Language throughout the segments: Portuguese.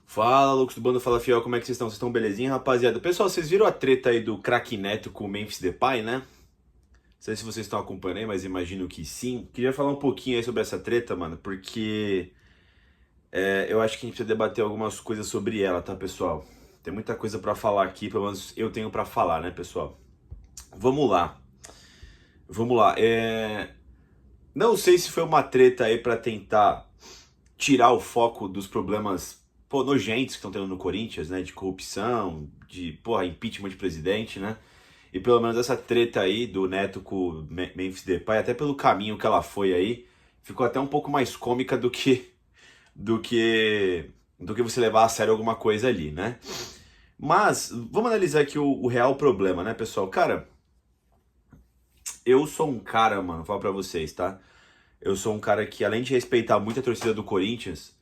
Fala, loucos do Bando Fala Fiel, como é que vocês estão? Vocês estão belezinha, rapaziada? Pessoal, vocês viram a treta aí do craque Neto com o Memphis Depay, né? Não sei se vocês estão acompanhando aí, mas imagino que sim. Queria falar um pouquinho aí sobre essa treta, mano, porque eu acho que a gente precisa debater algumas coisas sobre ela, tá, pessoal? Tem muita coisa pra falar aqui, pelo menos eu tenho pra falar, né, pessoal? Vamos lá, vamos lá. Não sei se foi uma treta aí pra tentar tirar o foco dos problemas, pô, nojentos que estão tendo no Corinthians, né? De corrupção, de, porra, impeachment de presidente, né? E pelo menos essa treta aí do Neto com o Memphis Depay, até pelo caminho que ela foi aí, ficou até um pouco mais cômica do que do que você levar a sério alguma coisa ali, né? Mas vamos analisar aqui o real problema, né, pessoal? Cara, eu sou um cara, mano, vou falar pra vocês, tá? Eu sou um cara que, além de respeitar muito a torcida do Corinthians,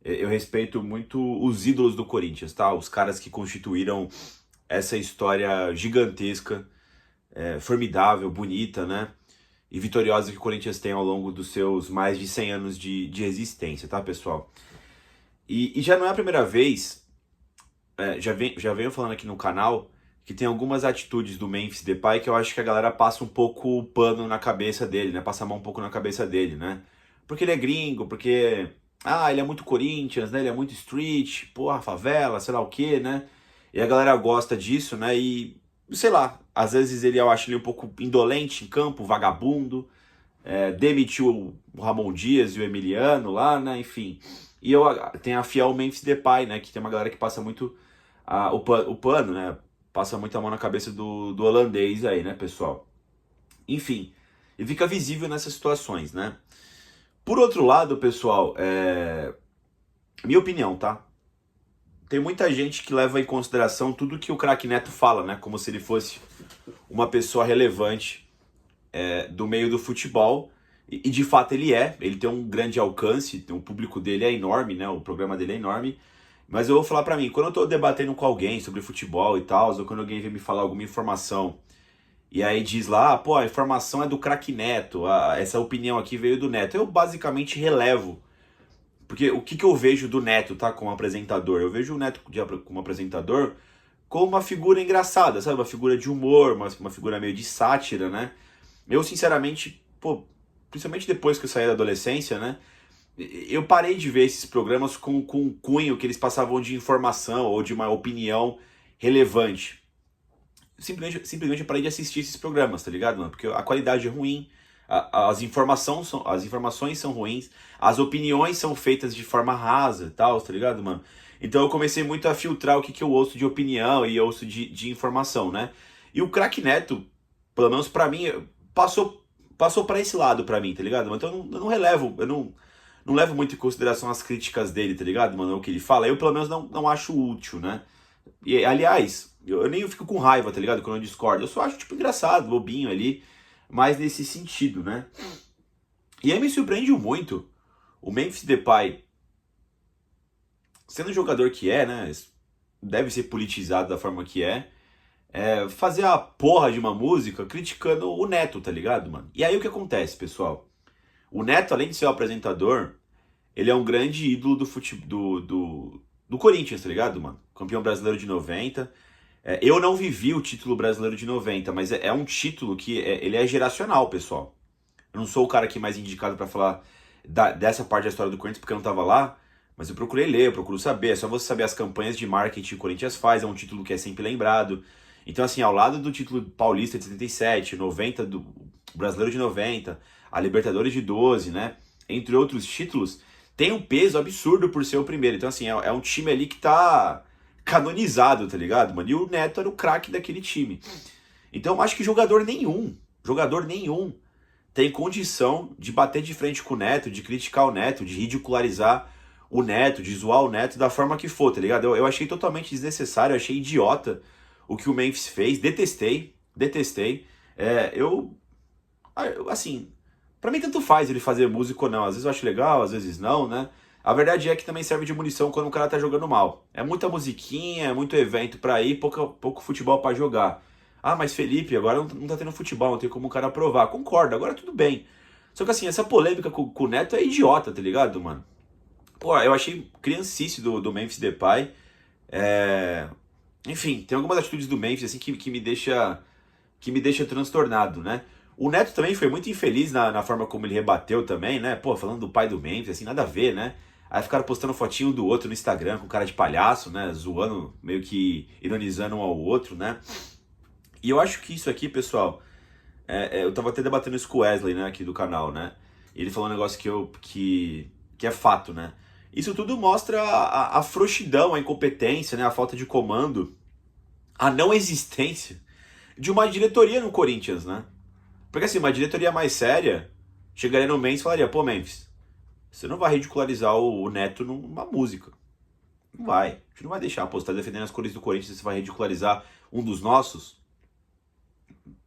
eu respeito muito os ídolos do Corinthians, tá? Os caras que constituíram essa história gigantesca, formidável, bonita, né? E vitoriosa que o Corinthians tem ao longo dos seus mais de 100 anos de existência, tá, pessoal? E já não é a primeira vez, já venho falando aqui no canal, que tem algumas atitudes do Memphis Depay que eu acho que a galera passa um pouco o pano na cabeça dele, né? Passa a mão um pouco na cabeça dele, né? Porque ele é gringo, porque... Ah, ele é muito Corinthians, né? Ele é muito street, porra, favela, sei lá o quê, né? E a galera gosta disso, né? E, sei lá, às vezes eu acho ele um pouco indolente em campo, vagabundo, demitiu o Ramon Dias e o Emiliano lá, né? Enfim. E tem a fiel Memphis Depay, né? Que tem uma galera que passa muito o pano, né? Passa muito a mão na cabeça do holandês aí, né, pessoal? Enfim, e fica visível nessas situações, né? Por outro lado, pessoal, minha opinião, tá? Tem muita gente que leva em consideração tudo que o craque Neto fala, né? Como se ele fosse uma pessoa relevante do meio do futebol. E de fato ele tem um grande alcance, o público dele é enorme, né? O programa dele é enorme. Mas eu vou falar pra mim, quando eu tô debatendo com alguém sobre futebol e tal, ou quando alguém vem me falar alguma informação, e aí diz lá, pô, a informação é do craque Neto, essa opinião aqui veio do Neto, eu basicamente relevo. Porque o que eu vejo do Neto, tá, como apresentador? Eu vejo o Neto como apresentador como uma figura engraçada, sabe? Uma figura de humor, uma figura meio de sátira, né? Eu, sinceramente, pô, principalmente depois que eu saí da adolescência, né? Eu parei de ver esses programas com um cunho que eles passavam de informação ou de uma opinião relevante. Simplesmente eu parei de assistir esses programas, tá ligado, mano? Porque a qualidade é ruim, as informações são ruins, as opiniões são feitas de forma rasa e tal, tá ligado, mano? Então eu comecei muito a filtrar o que eu ouço de opinião e ouço de informação, né? E o craque Neto, pelo menos pra mim, passou para esse lado pra mim, tá ligado? Mano? Então eu não relevo, eu não levo muito em consideração as críticas dele, tá ligado, mano? O que ele fala, eu pelo menos não acho útil, né? E, aliás, eu nem fico com raiva, tá ligado? Quando eu discordo. Eu só acho, tipo, engraçado, bobinho ali. Mas nesse sentido, né? E aí me surpreende muito o Memphis Depay, sendo o jogador que é, né? Deve ser politizado da forma que fazer a porra de uma música criticando o Neto, tá ligado, mano? E aí o que acontece, pessoal? O Neto, além de ser o apresentador, ele é um grande ídolo do Corinthians, tá ligado, mano? Campeão brasileiro de 90. Eu não vivi o título brasileiro de 90, mas é um título que ele é geracional, pessoal. Eu não sou o cara aqui mais indicado pra falar dessa parte da história do Corinthians, porque eu não tava lá, mas eu procurei ler, eu procuro saber. É só você saber as campanhas de marketing que o Corinthians faz, é um título que é sempre lembrado. Então, assim, ao lado do título paulista de 77, 90, do brasileiro de 90, a Libertadores de 12, né? Entre outros títulos, tem um peso absurdo por ser o primeiro. Então, assim, é um time ali que tá canonizado, tá ligado, mano? E o Neto era o craque daquele time. Então, eu acho que jogador nenhum tem condição de bater de frente com o Neto, de criticar o Neto, de ridicularizar o Neto, de zoar o Neto da forma que for, tá ligado? Eu achei totalmente desnecessário, achei idiota o que o Memphis fez, detestei. Assim, pra mim tanto faz ele fazer música ou não, às vezes eu acho legal, às vezes não, né? A verdade é que também serve de munição quando o cara tá jogando mal. É muita musiquinha, é muito evento pra ir, pouco futebol pra jogar. Ah, mas Felipe, agora não tá tendo futebol, não tem como o cara provar. Concordo, agora tudo bem. Só que assim, essa polêmica com o Neto é idiota, tá ligado, mano? Pô, eu achei criancice do Memphis Depay. É... Enfim, tem algumas atitudes do Memphis assim que me deixa transtornado, né? O Neto também foi muito infeliz na forma como ele rebateu também, né? Pô, falando do pai do Memphis, assim, nada a ver, né? Aí ficaram postando fotinho do outro no Instagram com cara de palhaço, né? Zoando, meio que ironizando um ao outro, né? E eu acho que isso aqui, pessoal, eu tava até debatendo isso com o Wesley, né, aqui do canal, né? E ele falou um negócio que é fato, né? Isso tudo mostra a frouxidão, a incompetência, né? A falta de comando, a não existência de uma diretoria no Corinthians, né? Porque assim, uma diretoria mais séria chegaria no Memphis e falaria, pô, Memphis, você não vai ridicularizar o Neto numa música. Não vai. A gente não vai deixar, pô, você tá defendendo as cores do Corinthians, você vai ridicularizar um dos nossos.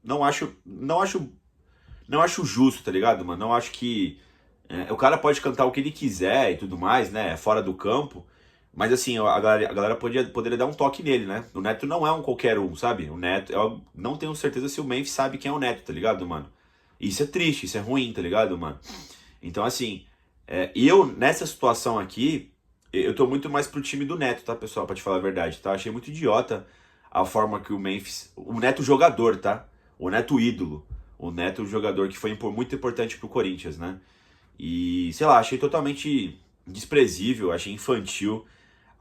Não acho justo, tá ligado, mano? Não acho que o cara pode cantar o que ele quiser e tudo mais, né? Fora do campo. Mas assim, a galera poderia dar um toque nele, né? O Neto não é um qualquer um, sabe? O Neto, eu não tenho certeza se o Memphis sabe quem é o Neto, tá ligado, mano? Isso é triste, isso é ruim, tá ligado, mano? Então, assim, eu nessa situação aqui, eu tô muito mais pro time do Neto, tá, pessoal? Pra te falar a verdade, tá? Achei muito idiota a forma que o Memphis. O Neto jogador, tá? O Neto ídolo. O Neto jogador que foi muito importante pro Corinthians, né? E, sei lá, achei totalmente desprezível, achei infantil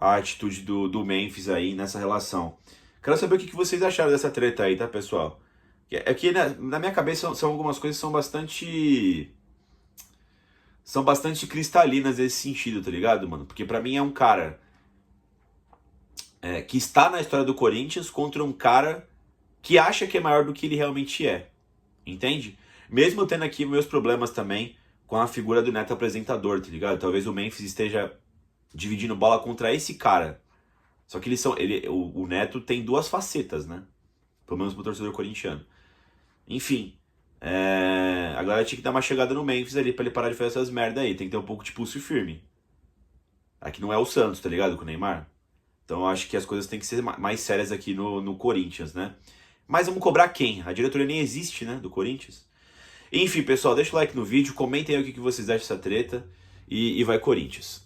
a atitude do Memphis aí nessa relação. Quero saber o que vocês acharam dessa treta aí, tá, pessoal? É que na minha cabeça são algumas coisas que são bastante cristalinas nesse sentido, tá ligado, mano? Porque pra mim é um cara que está na história do Corinthians contra um cara que acha que é maior do que ele realmente é. Entende? Mesmo eu tendo aqui meus problemas também com a figura do Neto apresentador, tá ligado? Talvez o Memphis esteja dividindo bola contra esse cara. Só que o Neto tem duas facetas, né? Pelo menos pro torcedor corintiano. Enfim, a galera tinha que dar uma chegada no Memphis ali pra ele parar de fazer essas merda aí. Tem que ter um pouco de pulso firme. Aqui não é o Santos, tá ligado? Com o Neymar. Então eu acho que as coisas têm que ser mais sérias aqui no Corinthians, né? Mas vamos cobrar quem? A diretoria nem existe, né? Do Corinthians. Enfim, pessoal, deixa o like no vídeo, comentem aí o que vocês acham dessa treta e vai Corinthians.